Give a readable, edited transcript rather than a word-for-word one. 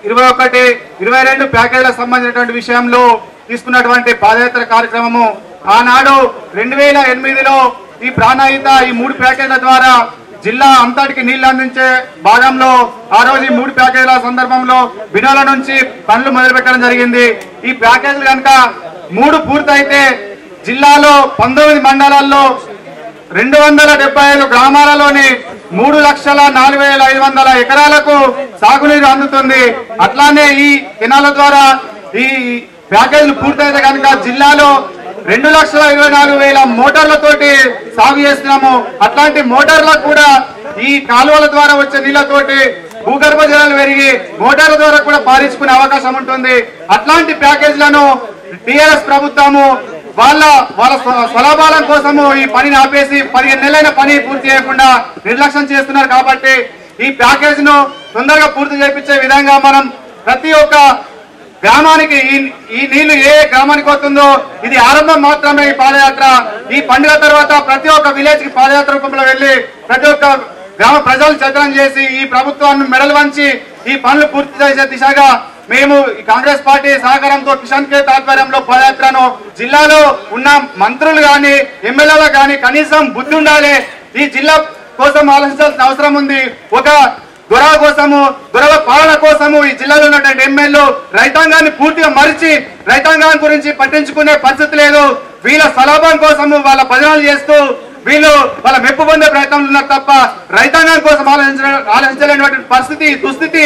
21, 22 ప్యాకేజీలకు సంబంధించినటువంటి విషయంలో తీసుకున్నటువంటి పాదయాత్ర కార్యక్రమము ఆనాడు 2008లో ఈ ప్రాణాయిత ఈ 3 ప్యాకేజీల ద్వారా జిల్లా అంతటికి నీళ్లు అందించే భాగంలో ఆ రోజు ఈ 3 ప్యాకేజీల సందర్భంలో బినోల నుంచి పనులు మొదలుపెట్టడం జరిగింది. ఈ ప్యాకేజీలు కనుక 3 పూర్తయితే జిల్లాలో 19 మండలాల్లో 275 గ్రామాలలోని 3,04,500 ఎకరాలకు సాగునీరు అందుతుంది. అట్లానే ఈ కెనాల ద్వారా ఈ ప్యాకేజీలు పూర్తయితే కనుక జిల్లాలో 2,24,000 మోటార్లతోటి సాగు చేస్తున్నాము. అట్లాంటి మోటార్లకు కూడా ఈ కాలువల ద్వారా వచ్చే నీళ్లతోటి భూగర్భ జలాలు పెరిగి మోటార్ల ద్వారా కూడా పారించుకునే అవకాశం ఉంటుంది. అట్లాంటి ప్యాకేజీలను టీఆర్ఎస్ ప్రభుత్వము వాళ్ళ స్వలాభాలం కోసము ఈ పనిని ఆపేసి 15 నెలలైన పని పూర్తి చేయకుండా నిర్లక్ష్యం చేస్తున్నారు. కాబట్టి ఈ ప్యాకేజీను తొందరగా పూర్తి చేయించే విధంగా మనం ప్రతి ఒక్క గ్రామానికి ఈ నీళ్లు ఏ గ్రామానికి వస్తుందో ఇది ఆరంభం మాత్రమే. ఈ పాదయాత్ర ఈ పండుగ తర్వాత ప్రతి ఒక్క విలేజ్ కి పాదయాత్ర రూపంలో వెళ్లి ప్రతి ఒక్క గ్రామ ప్రజలు చైతన్యం చేసి ఈ ప్రభుత్వాన్ని మెడలు వంచి ఈ పనులు పూర్తి చేసే దిశగా మేము కాంగ్రెస్ పార్టీ సహకారంతో కిషన్ కేత్ ఆధ్వర్యంలో పాదయాత్రను జిల్లాలో ఉన్న మంత్రులు గాని ఎమ్మెల్యేలు గాని కనీసం బుద్ధి ఉండాలి. ఈ జిల్లా కోసం ఆలోచించాల్సిన అవసరం ఉంది. ఒక దొరవ కోసము దొరవ పాలన కోసము ఈ జిల్లాలో ఉన్నటువంటి ఎమ్మెల్యేలు రైతాంగాన్ని పూర్తిగా మరిచి రైతాంగం గురించి పట్టించుకునే పరిస్థితి లేదు. వీళ్ళ స్వలాభం కోసము వాళ్ళ భజనలు చేస్తూ వీళ్ళు వాళ్ళ మెప్పు పొందే ప్రయత్నంలో ఉన్నారు తప్ప రైతాంగం కోసం ఆలోచించలేనటువంటి పరిస్థితి దుస్థితి